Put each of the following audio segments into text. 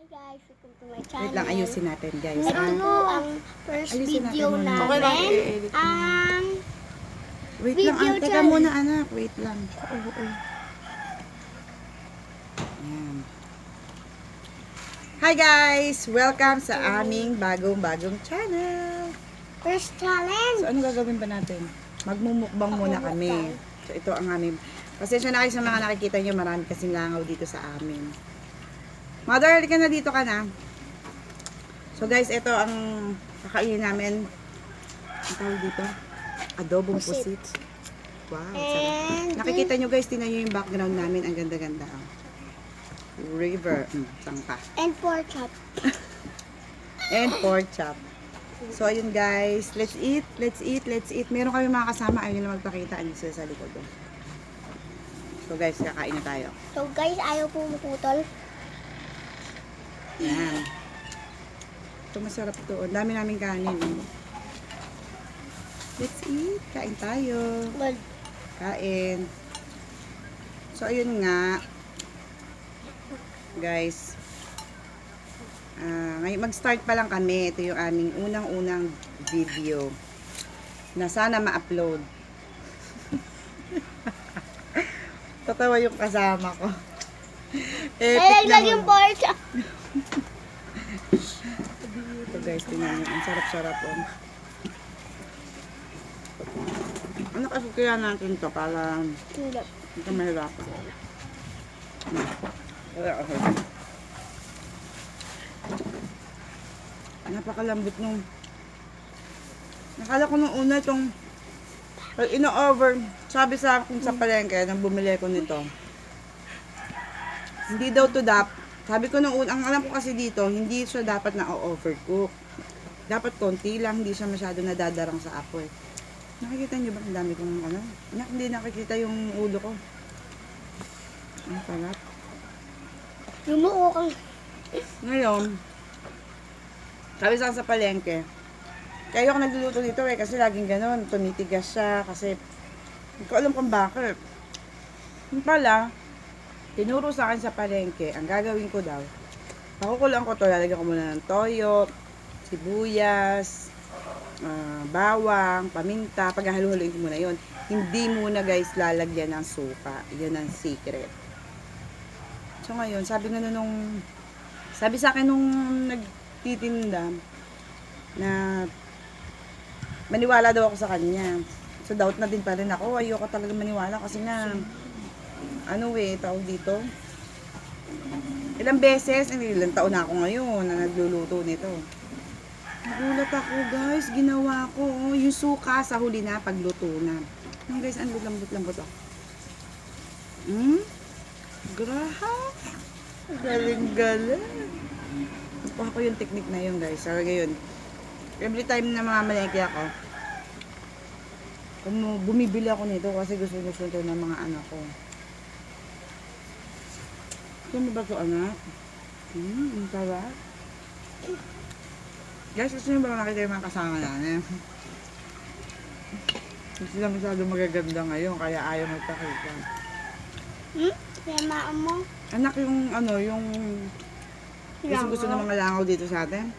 Guys, welcome to my channel. Wait lang, ayusin natin guys. Ito po ang first Ayusin video natin muna. namin. Okay lang, i-edit mo. Ang Wait video lang, teka challenge. muna anak. Wait lang. Ayan. Hi guys! Welcome sa aming bagong channel. first challenge. So ano gagawin ba natin? Magmumukbang muna kami. So ito ang aming... Pasensya na kayo sa mga nakikita nyo. Marami kasing langaw dito sa amin. Mother, halika na, dito ka na. So guys, ito ang kakainin namin. Ang tawag dito? Adobong pusit. Wow, sarap. Nakikita nyo guys, tingnan nyo yung background namin. Ang ganda-ganda. River. Sangka. And pork chop. And pork chop. So ayun guys, let's eat. Meron kami mga kasama, ayaw nila magpakita. Ano sila sa likod doon. So guys, kakain na tayo. So guys, ayaw po maputol. Yan. Ito masarap to. Ang dami naming kanin. Let's eat. Kain tayo. Well, Kain. So ayun nga. Guys. Ngayon mag-start pa lang kami. Ito yung aming unang-unang video na sana ma-upload. Tatawa yung kasama ko. Epic lang yung pork chop. Ito guys, tingnan nyo. Ang sarap-sarap po. Ano kasi kaya natin to para Hindi. hindi ka mahirapan. Napakalambot nung... Nakala ko nung una itong... Pag ino-over, sabi sa akin sa palengke, nang bumili ko nito. Hindi daw to sabi ko nung una, ang alam ko kasi dito, hindi siya dapat na overcook. Dapat konti lang, hindi siya masyado nadadarang sa apoy. Nakikita niyo ba? Ang dami kong ano? Hindi nakikita yung ulo ko. Ang sarap. Lumuko kang. Ngayon, sabi sa akin sa palengke, kaya ako nagluluto dito kasi laging gano'n, tumitigas siya kasi hindi ko alam kung bakit. Yung pala, tinuro sa akin sa palengke, ang gagawin ko daw, pakukulang ko to, lalagyan ko muna ng toyo, sibuyas, bawang, paminta, paghahalu-haluin ko muna yon. Hindi muna guys lalagyan ng suka. Yun ang secret. So ngayon, sabi sa akin nung nagtitinda na maniwala daw ako sa kanya. So doubt na din pa rin ako. Ayoko talaga maniwala kasi na tawag dito. Ilang beses, ilang taon na ako ngayon na nagluluto nito. Nagulat ako guys, ginawa ko yung suka sa huli na pagluto na. Yung guys, ang lambot-lambot ako. Graha. Galing-galing. Nakuha ko yung technique na yun guys. So ngayon, every time na mamamalengke ako, bumibili ako nito kasi gusto ito ng mga anak ko. Ito mo ba ito anak? Ang sarap. Guys, gusto nyo ba makita yung mga kasama natin? Hindi sila masyado magaganda ngayon, kaya ayaw magpakita. Kaya maan mo. Anak yung yung gusto ng mga langaw dito sa atin.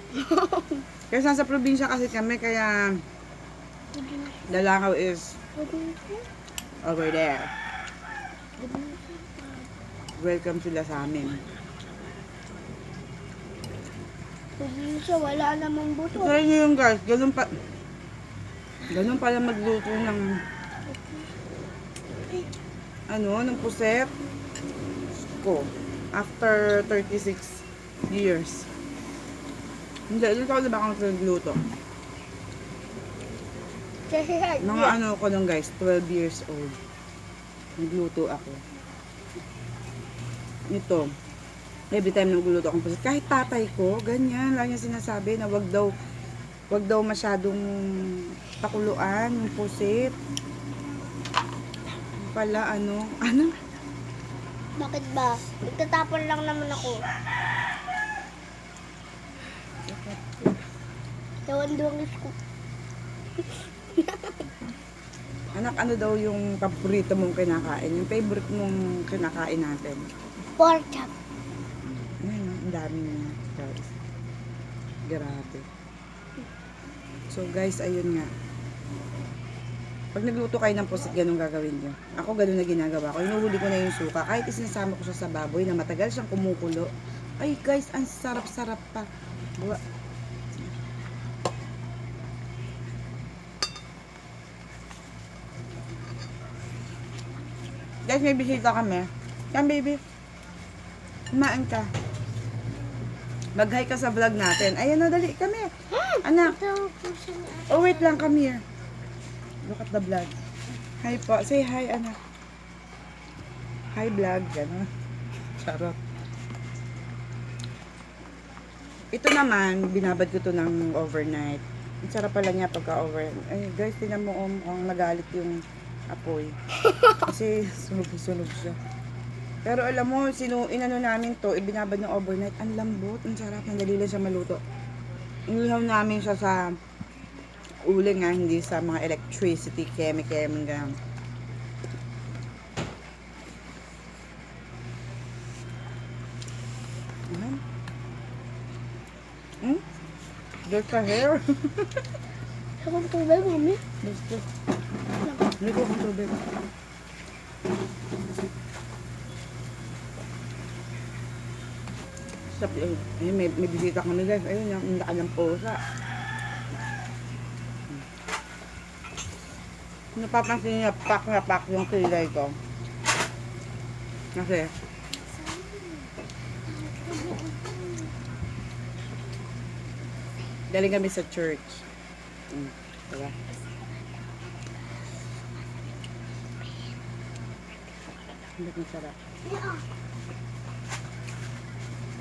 Kasi sa probinsya kasi kami, kaya the langaw is over there. Welcome sila sa amin. Probinsya, wala namang buto. Sa inyo yung guys, ganun pala magluto ng ng puset ko after 36 years. Hindi, ilan taon na ba akong nagluto? Mga ko nung guys, 12 years old. Nagluto ako. Ito. Every time nagluluto akong pusit, kahit tatay ko, ganyan, lagi niya sinasabi na wag daw masyadong pakuluan yung pusit. Pala Bakit ba? Nagtatapon lang naman ako. Dawan-duwang ko. Anak, ano daw yung paborito mong kinakain? Yung favorite mong kinakain natin? Pork chop. Ang dami niya, guys. Grabe. So guys, ayun nga. Pag nagluto kayo ng pusit, ganun gagawin nyo. Ako ganun na ginagawa ko. Inuhuli ko na yung suka. Kahit isinasama ko siya sa baboy na matagal siyang kumukulo. Ay guys, ang sarap-sarap pa. Buwa. Guys, may bisita kami. Yan, baby. Kumain ka. Mag-hi ka sa vlog natin. Ayan na, dali. Kami. Anak. Ito po siya ni Ate. Oh, wait lang. Come here. Look at the vlog. Hi po. Say hi, anak. Hi, vlog. Gano'n. Charot. Ito naman, binabad ko to ng overnight. Ang sarap pala niya pagka-overnight. Ay, guys, tingnan mo mukhang nagalit yung apoy. Kasi sunog siya. Pero alam mo, inano namin to, ibinabad ng overnight. Ang lambot, ang sarap. Nandali lang siya maluto. Inihaw namin siya sa uling nga, hindi sa mga electricity, keme-keme ganyan. Ayan. There's a hair. Ako po ba, mami? Gusto. Hindi ko akong tubig. Sabi, ayun, may bisita kami guys. Ayun, yung nakalang pusa. Napapansin niya, pak na pak yung kilay ko. Kasi, galing kami sa church. Diba? Hindi ko sarap.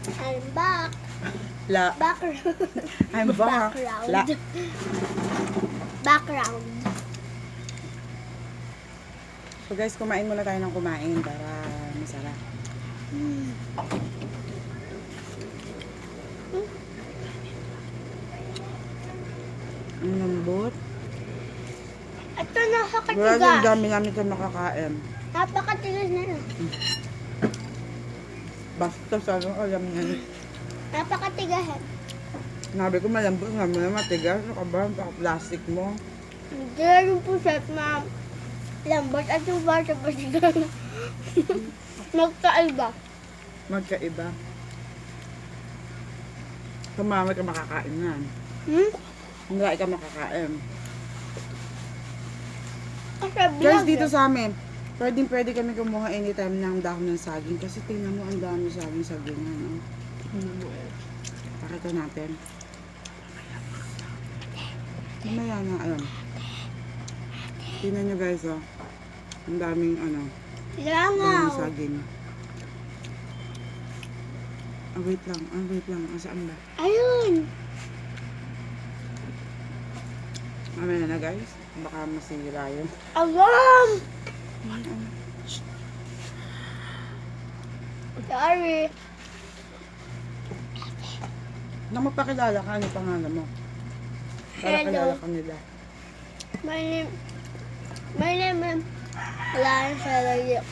I'm back. La. Background. I'm back. Background. La. Background. So guys, kumain muna tayo ng kumain para masarap. Ang lambot. Ito nasa Wala yung katigas. dami namin sa makakain. Napakatigas na yun. Basta sa alam niya. Napakatigas. Nabi ko malambot nga mo na matigas. Ano ka ba? Baka plastic mo. Hindi na yung puset na lambot at yung basa pasigas. Magkaiba. Magkaiba. Kumamay ka makakain yan. Hindi ka makakain. Kasi Guys, vlog dito eh. sa amin, pwede kami kumuha anytime ng dahon ng saging. Kasi tingnan mo, ang dami saging-sagingan. No? Pakita natin. Mamaya na, alam. Tingnan nyo guys, oh. Ang daming, daming Langaw. saging. Wait lang. Saan ba? Ayun. Mamaya na guys. Baka masira yun. Alam. Sorry. Na magpakilala ka, ano pangalan mo? Para Hello. kilala ka nila. My name is Lance Salayo.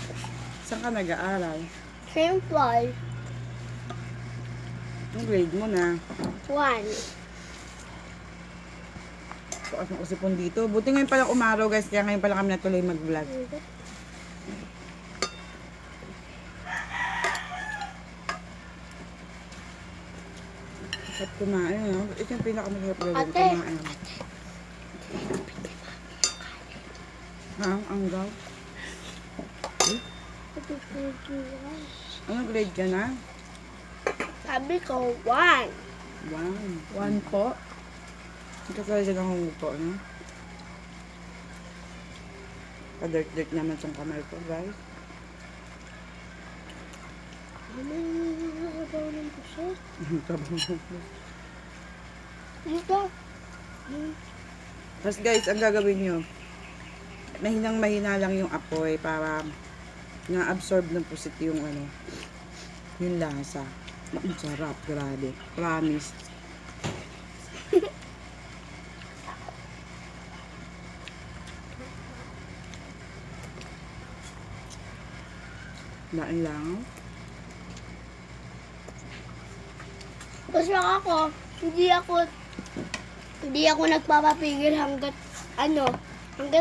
Saan ka nag-aaral? Simple. Ang grade mo na. 1. Taas ng usipon dito. Buti ngayon pala umaraw guys, kaya ngayon pala kami natuloy mag-vlog. At kumain, no? Ito yung pinakamasarap gawin. Ate. Kumain. Ha? Ang gaw? Anong grade ka na? Sabi ko, 1. 1. 1 po? Ito talaga ng humupo, no? Pa-dirt-dirt naman sa kamay ko, guys. Ano yung nakabaw ng pusit? Tabang. Dito. Tapos guys, ang gagawin nyo, mahina lang yung apoy para na-absorb ng pusit yung yung lasa. Ang sarap, grabe. Promise. Lain lang. Kasi ako, hindi ako nagpapapigil hanggat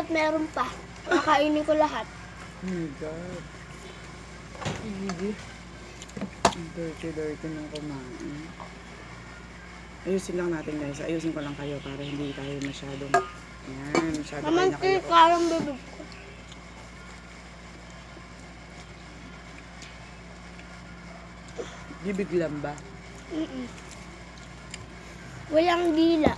meron pa. Kakainin ko lahat. Oh my God. Hindi. Ang dirty nung kumain. Ayusin lang natin guys. Ayusin ko lang kayo para hindi tayo masyadong... Yan, masyado kayo na kayo. Parang bibig ko. Bibig lang ba? Walang dila.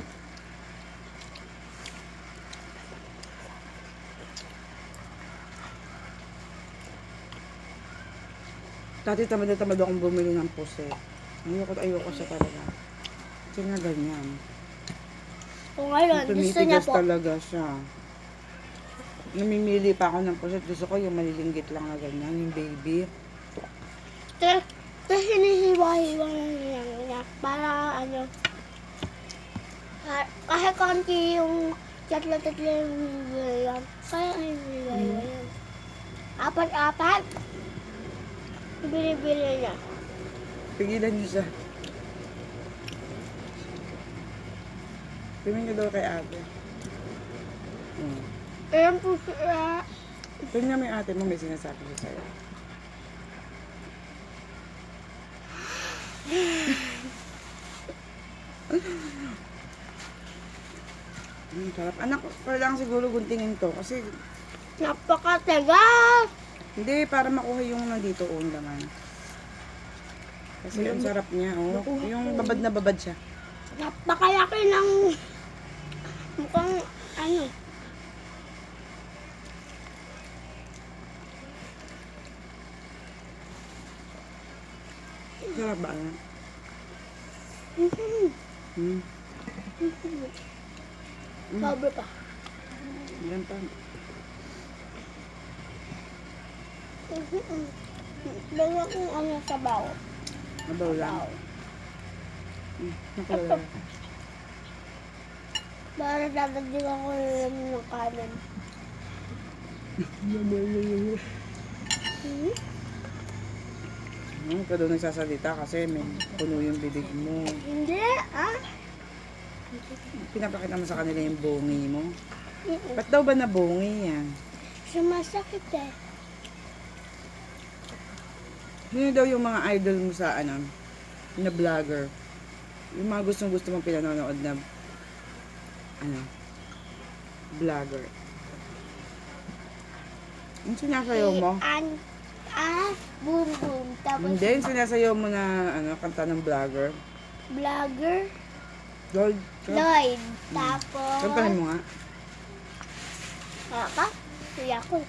Dati tamad na tamad akong bumili ng pusit. Ayoko siya talaga. Kasi nga ganyan. Kung ngayon, gusto niya Tumitigas po. talaga siya. Namimili pa ako ng pusit. Gusto ko yung malilinggit lang na ganyan, yung baby. Tapos hinihiwa-hiwa niya. Para kahit konti yung tatlo-tatlo yung hinihiwa. Kaya hinihiwa yan. Apat-apat. Binibili niya. Pigilan niyo siya. Tingnan niyo daw kay ate. Ayan po siya. Tingnan mo yung ate mo, may sinasabi siya sa'yo. Sarap. Anak, kailangan siguro guntingin to kasi Napakatagal! hindi, para makuha yung nandito ang laman. Kasi ang sarap niya, oh. Yung babad na babad siya. Napakalaki ng mukhang Sarap ba? Ano? Sobrang pa. Yan pa. Lagyan kong sabaw. Mabaw lang. Nakalala. Para dadagdagan ko ng kanin. Ka daw nagsasalita kasi may puno yung bibig mo. Hindi, Pinapakita mo sa kanila yung bungi mo. Ba't daw ba nabungi yan? Sumasakit eh. Sino daw yung mga idol mo sa na vlogger? Yung mga gustong-gusto mong pinanonood na vlogger. Yung sinasayaw mo? Boom boom. Tapos Hindi, yung sinasayaw mo na kanta ng vlogger. vlogger, Lloyd. Lloyd. Tapos Kantahin mo nga. Kuya ko.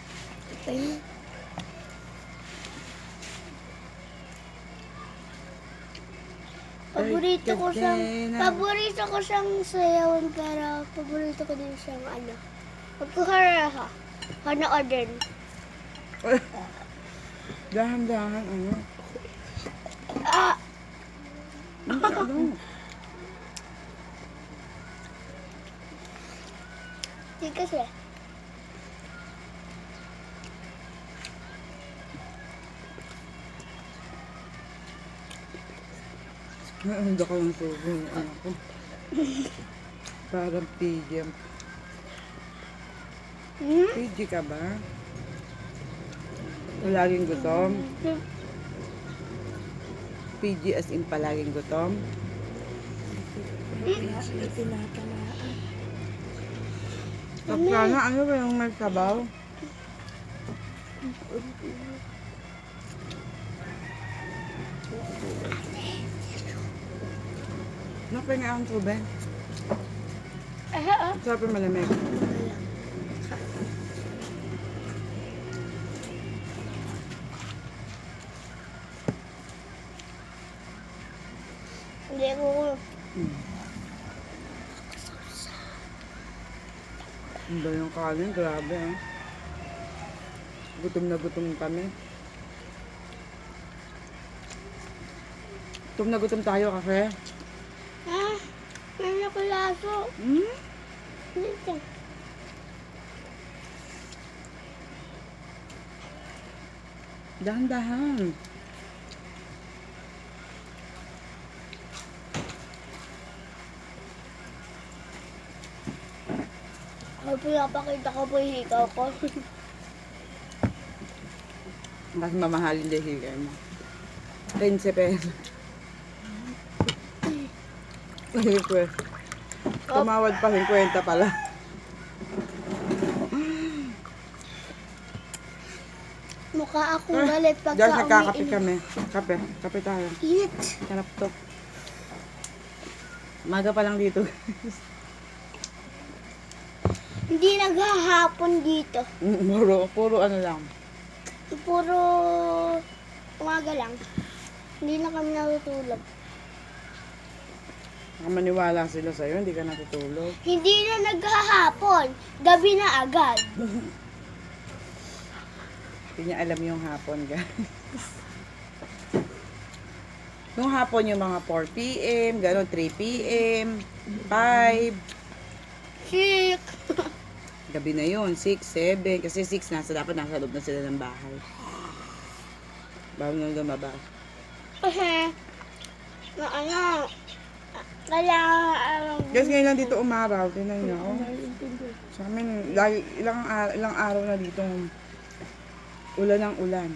Paborito ko siyang sayawan, pero paborito ko din siyang pagkuhara panoodin. Dahan-dahan, Hindi kasi. Hindi ko lang subo yung anak ko. Parang PG. PG ka ba? Palaging gutom? PG as in palaging gutom? Kapana, ano ba yung may sabaw? Napahinga ang tubig. Sarap yung malamig. Hindi ko. Ang ba yung kanin? Grabe Gutom na gutom kami. Gutom na gutom tayo kasi. May nakulaso. Dito. Dahan-dahan. Pinapakita ko po yung hikaw ko. Mas mamahalin din higay mo. 15 pesos. Tumawad pa 50 pala. Mukha akong galit Diyan pagka nagkakape umiinom. kami. Kape. Kape tayo. Init. Sarap to. Maga pa lang dito. Hindi naghahapon dito. Puro ano lang. Puro umaga lang. Hindi na kami natutulog. Baka maniwala sila sa'yo, hindi ka natutulog. Hindi na naghahapon. Gabi na agad. Hindi niya alam yung hapon, guys. Yung hapon yung mga 4 p.m., gano'n, 3 p.m., 5. Sick. Gabi na yun, 6, 7. Kasi 6 dapat nasa loob na sila ng bahay. Bago na lumabas. Kasi, na ano, kailangan, Guys, ngayon lang dito umaraw. Tingnan niyo. Oh. Sa amin, ilang araw na ditong ulan ng ulan.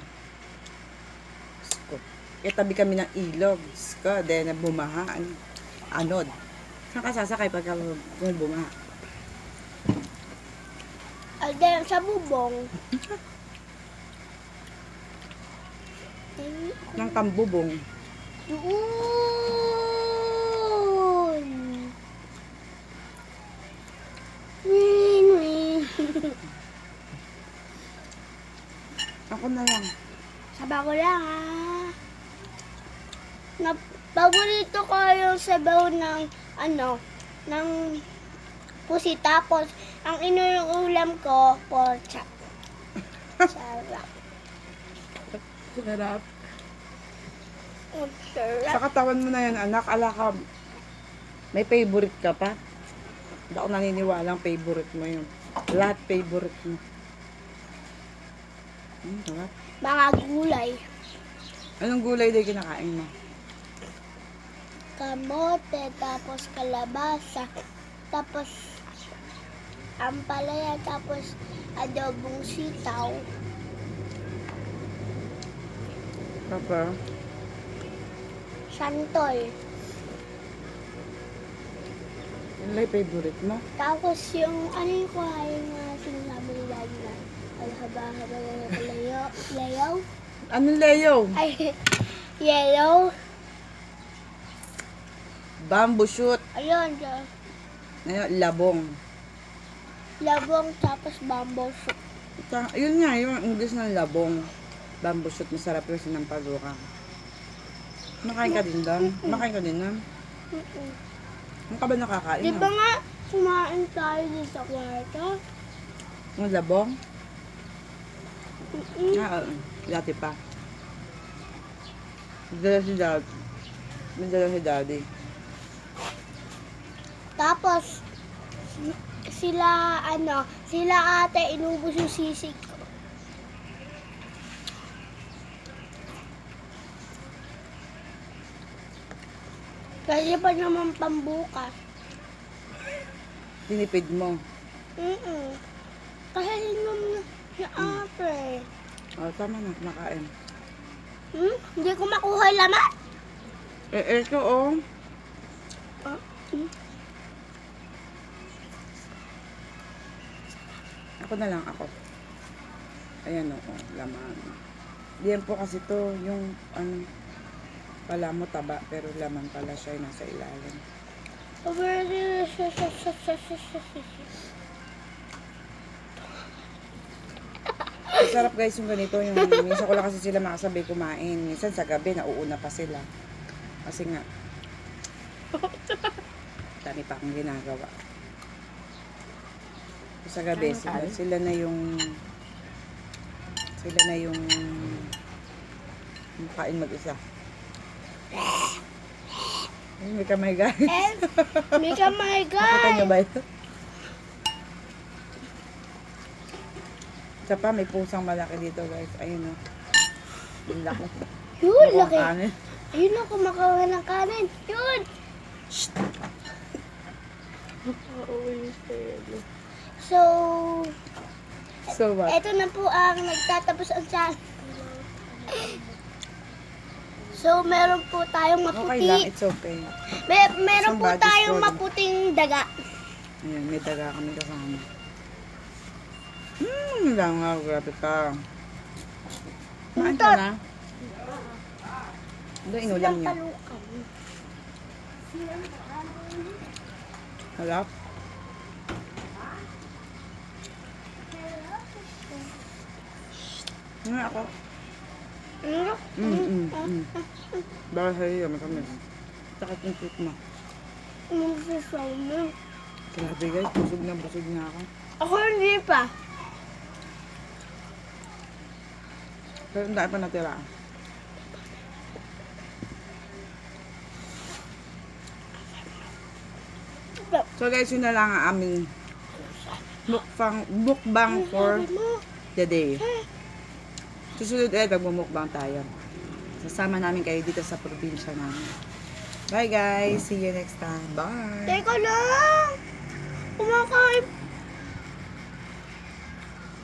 Tabi kami ng ilog. Then, bumaha. Anod. Saan ka sasakay pagka bumaha? then, sa bubong. Ng kambubong. Doon. Win, win. Ako na lang. Sabaw ko lang paborito ko yung sabaw ng ng pusit. Tapos, ang inuulam ko, pork chop. Sarap. Sarap. Ang sarap. Sa katawan mo na yan, anak, ka, may favorite ka pa? Hindi ako naniniwalang favorite mo yun. Lahat favorite mo. Sarap. Mga gulay. Anong gulay din kinakain mo? Kamote, tapos kalabasa, tapos ampalaya, tapos adobong sitaw. Papa? Santol. Ano yung favorite mo? Tapos yung yung kuhain na sinasabi ni Daddy na haba-haba na layaw. Anong Leo? Ay, yellow. Bamboo shoot. Ayun, Labong. labong tapos bamboo soup. Yun nga, yung English ng labong. Bamboo shoot, masarap yung sinampalukan. Makain ka din doon? Makain ka din doon? Ano ka ba nakakain? Di ba nga, kumain tayo dito sa kwarto? Yung labong? Dati pa. May dala si daddy. Tapos, sila ate, inubos yung sisig ko. Kasi pa naman pambukas. Tinipid mo. Kasi inom na si ate. Tama na, nakain. Hindi ko makuha yung laman. Ito oh. Ako na lang, ako. Ayan oh, laman. Diyan po kasi to, yung pala mo taba, pero laman pala siya yung nasa ilalim. Sarap guys yung ganito, yung minsan ko lang kasi sila makasabay kumain. Minsan sa gabi, nauuna pa sila. Kasi nga, dami pa akong ginagawa. Sa gabi, sila na yung kain mag-isa. May kamay guys. May kamay Nakita nyo guys. ba ito? Isa pa, may pusang malaki dito guys. Ayun o. Yung laki. Yun, Mukhang laki. kanin. Ayun na, kumakawa ng kanin. Yun. So, So what? eto na po ang nagtatapos ang channel. So, meron po tayong Okay lang, maputi. it's okay. Meron po Somebody's tayong calling. maputing daga. Ayan, may daga kami kasama. Langaw, grabe ka. Kumain ka na? Ano inulam niya? Palukan. Halap? Ano ako? Ano? Baka sa'yo, matamis. Takot yung fruit mo. Ano sa sauna? Grabe guys, busog na ako. Ako hindi pa. Pero ang dami pa natira. So guys, yun na lang ang aming mukbang for the day. Susunod magmumukbang tayo. Sasama namin kayo dito sa probinsya namin. Bye guys! See you next time. Bye! Teka lang! Kumakain